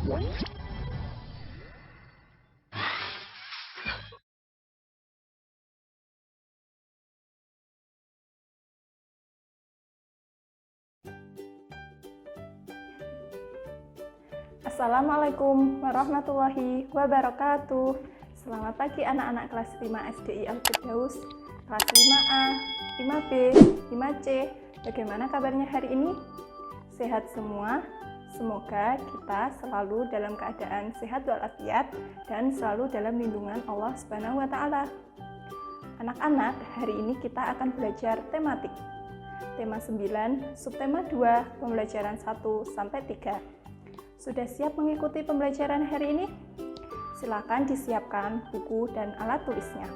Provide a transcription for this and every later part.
Assalamualaikum warahmatullahi wabarakatuh. Selamat pagi anak-anak kelas 5 SDI Al-Firdaus, kelas 5A, 5B, 5C. Bagaimana kabarnya hari ini? Sehat semua? Semoga kita selalu dalam keadaan sehat walafiat dan selalu dalam lindungan Allah Subhanahu wa taala. Anak-anak, hari ini kita akan belajar tematik. Tema 9, subtema 2, pembelajaran 1 sampai 3. Sudah siap mengikuti pembelajaran hari ini? Silakan disiapkan buku dan alat tulisnya.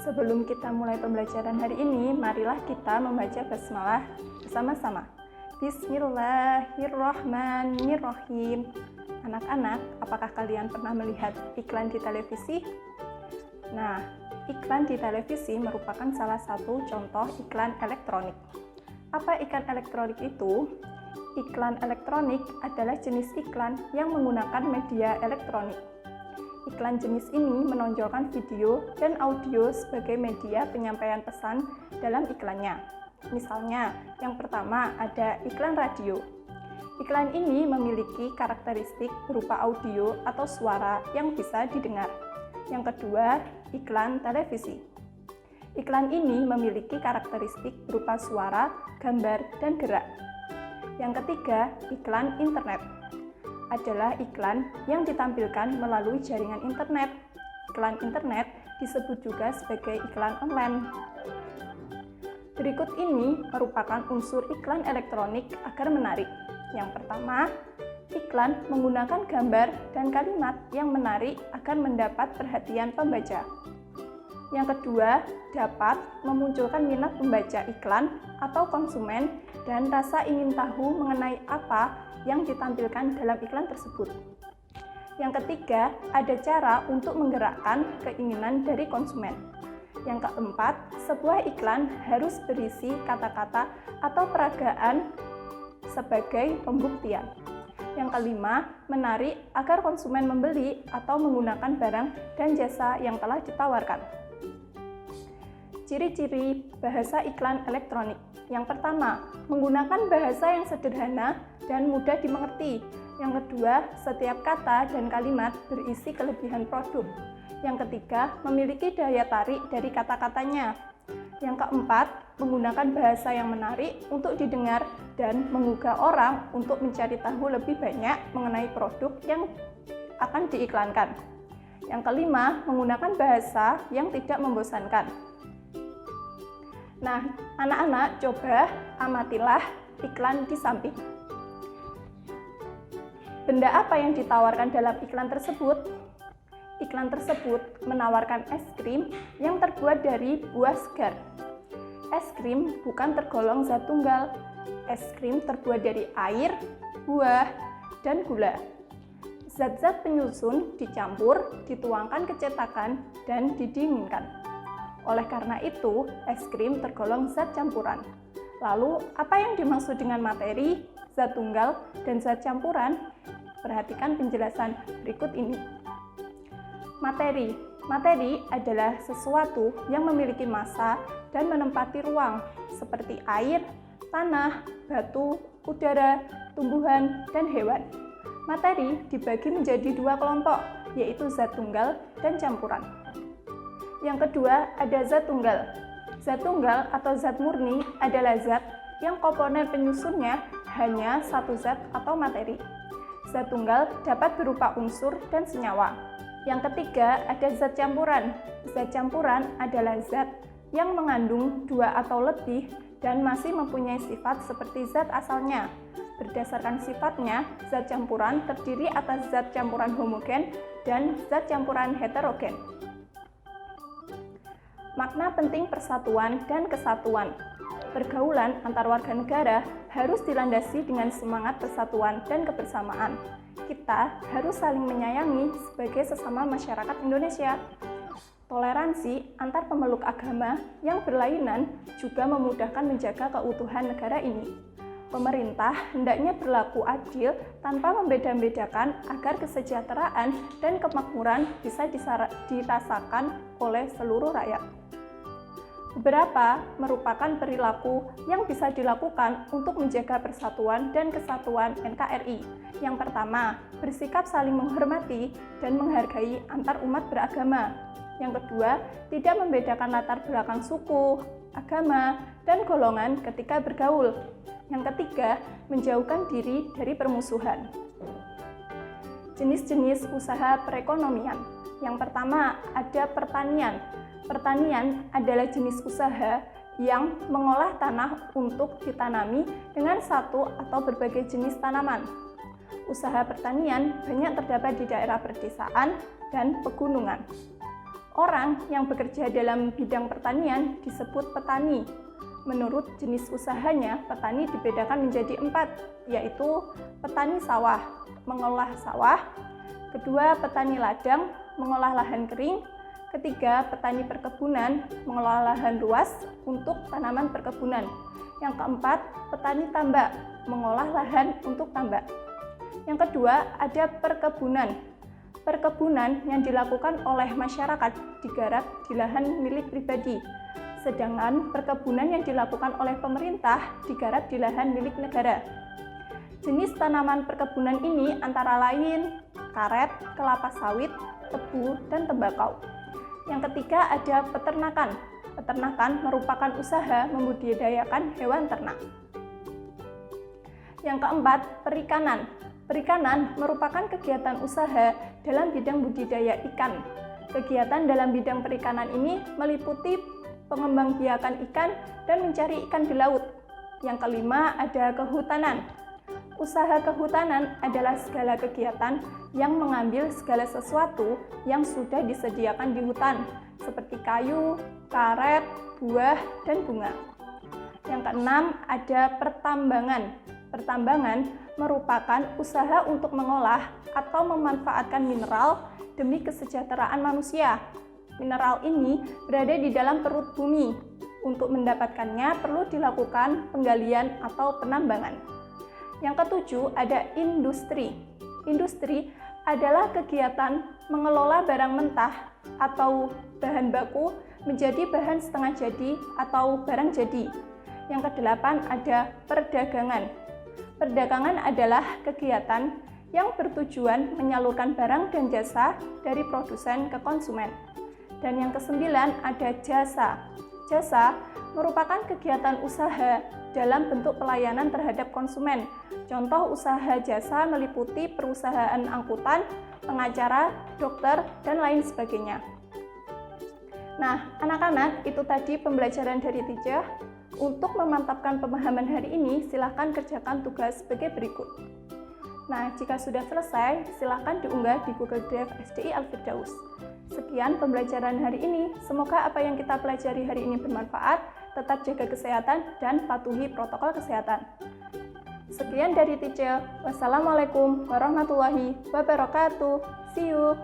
Sebelum kita mulai pembelajaran hari ini, marilah kita membaca basmalah bersama-sama. Bismillahirrahmanirrahim. Anak-anak, apakah kalian pernah melihat iklan di televisi? Nah, iklan di televisi merupakan salah satu contoh iklan elektronik. Apa iklan elektronik itu? Iklan elektronik adalah jenis iklan yang menggunakan media elektronik. Iklan jenis ini menonjolkan video dan audio sebagai media penyampaian pesan dalam iklannya. Misalnya, yang pertama ada iklan radio. Iklan ini memiliki karakteristik berupa audio atau suara yang bisa didengar. Yang kedua, iklan televisi. Iklan ini memiliki karakteristik berupa suara, gambar, dan gerak. Yang ketiga, iklan internet adalah iklan yang ditampilkan melalui jaringan internet. Iklan internet disebut juga sebagai iklan online. Berikut ini merupakan unsur iklan elektronik agar menarik. Yang pertama, iklan menggunakan gambar dan kalimat yang menarik agar mendapat perhatian pembaca. Yang kedua, dapat memunculkan minat pembaca iklan atau konsumen dan rasa ingin tahu mengenai apa yang ditampilkan dalam iklan tersebut. Yang ketiga, ada cara untuk menggerakkan keinginan dari konsumen. Yang keempat, sebuah iklan harus berisi kata-kata atau peragaan sebagai pembuktian. Yang kelima, menarik agar konsumen membeli atau menggunakan barang dan jasa yang telah ditawarkan. Ciri-ciri bahasa iklan elektronik. Yang pertama, menggunakan bahasa yang sederhana dan mudah dimengerti. Yang kedua, setiap kata dan kalimat berisi kelebihan produk. Yang ketiga, memiliki daya tarik dari kata-katanya. Yang keempat, menggunakan bahasa yang menarik untuk didengar dan menggugah orang untuk mencari tahu lebih banyak mengenai produk yang akan diiklankan. Yang kelima, menggunakan bahasa yang tidak membosankan. Nah, anak-anak coba amatilah iklan di samping. Benda apa yang ditawarkan dalam iklan tersebut? Iklan tersebut menawarkan es krim yang terbuat dari buah segar. Es krim bukan tergolong zat tunggal. Es krim terbuat dari air, buah, dan gula. Zat-zat penyusun dicampur, dituangkan ke cetakan, dan didinginkan. Oleh karena itu, es krim tergolong zat campuran. Lalu, apa yang dimaksud dengan materi, zat tunggal, dan zat campuran? Perhatikan penjelasan berikut ini. Materi. Materi adalah sesuatu yang memiliki massa dan menempati ruang, seperti air, tanah, batu, udara, tumbuhan, dan hewan. Materi dibagi menjadi dua kelompok, yaitu zat tunggal dan campuran. Yang kedua, ada zat tunggal. Zat tunggal atau zat murni adalah zat yang komponen penyusunnya hanya satu zat atau materi. Zat tunggal dapat berupa unsur dan senyawa. Yang ketiga, ada zat campuran. Zat campuran adalah zat yang mengandung dua atau lebih dan masih mempunyai sifat seperti zat asalnya. Berdasarkan sifatnya, zat campuran terdiri atas zat campuran homogen dan zat campuran heterogen. Makna penting persatuan dan kesatuan. Pergaulan antar warga negara harus dilandasi dengan semangat persatuan dan kebersamaan. Kita harus saling menyayangi sebagai sesama masyarakat Indonesia. Toleransi antar pemeluk agama yang berlainan juga memudahkan menjaga keutuhan negara ini. Pemerintah hendaknya berlaku adil tanpa membeda-bedakan agar kesejahteraan dan kemakmuran bisa dirasakan oleh seluruh rakyat. Beberapa merupakan perilaku yang bisa dilakukan untuk menjaga persatuan dan kesatuan NKRI. Yang pertama, bersikap saling menghormati dan menghargai antar umat beragama. Yang kedua, tidak membedakan latar belakang suku, agama, dan golongan ketika bergaul. Yang ketiga, menjauhkan diri dari permusuhan. Jenis-jenis usaha perekonomian. Yang pertama, ada pertanian. Pertanian adalah jenis usaha yang mengolah tanah untuk ditanami dengan satu atau berbagai jenis tanaman. Usaha pertanian banyak terdapat di daerah pedesaan dan pegunungan. Orang yang bekerja dalam bidang pertanian disebut petani. Menurut jenis usahanya, petani dibedakan menjadi 4, yaitu petani sawah, mengolah sawah. Kedua, petani ladang, mengolah lahan kering. Ketiga, petani perkebunan, mengelola lahan luas untuk tanaman perkebunan. Yang keempat, petani tambak, mengolah lahan untuk tambak. Yang kedua, ada perkebunan. Perkebunan yang dilakukan oleh masyarakat digarap di lahan milik pribadi. Sedangkan perkebunan yang dilakukan oleh pemerintah digarap di lahan milik negara. Jenis tanaman perkebunan ini antara lain karet, kelapa sawit, tebu, dan tembakau. Yang ketiga ada peternakan. Peternakan merupakan usaha membudidayakan hewan ternak. Yang keempat, perikanan. Perikanan merupakan kegiatan usaha dalam bidang budidaya ikan. Kegiatan dalam bidang perikanan ini meliputi pengembangbiakan ikan dan mencari ikan di laut. Yang kelima ada kehutanan. Usaha kehutanan adalah segala kegiatan yang mengambil segala sesuatu yang sudah disediakan di hutan, seperti kayu, karet, buah, dan bunga. Yang keenam ada pertambangan. Pertambangan merupakan usaha untuk mengolah atau memanfaatkan mineral demi kesejahteraan manusia. Mineral ini berada di dalam perut bumi. Untuk mendapatkannya perlu dilakukan penggalian atau penambangan. Yang ketujuh ada industri. Industri adalah kegiatan mengelola barang mentah atau bahan baku menjadi bahan setengah jadi atau barang jadi. Yang kedelapan ada perdagangan. Perdagangan adalah kegiatan yang bertujuan menyalurkan barang dan jasa dari produsen ke konsumen. Dan yang kesembilan ada jasa. Jasa merupakan kegiatan usaha dalam bentuk pelayanan terhadap konsumen. Contoh usaha jasa meliputi perusahaan angkutan, pengacara, dokter, dan lain sebagainya. Nah, anak-anak, itu tadi pembelajaran dari teacher. Untuk memantapkan pemahaman hari ini, silakan kerjakan tugas sebagai berikut. Nah, jika sudah selesai, silakan diunggah di Google Drive SDI Al-Firdaus. Sekian pembelajaran hari ini. Semoga apa yang kita pelajari hari ini bermanfaat. Tetap jaga kesehatan dan patuhi protokol kesehatan. Sekian dari teacher. Wassalamualaikum warahmatullahi wabarakatuh. See you.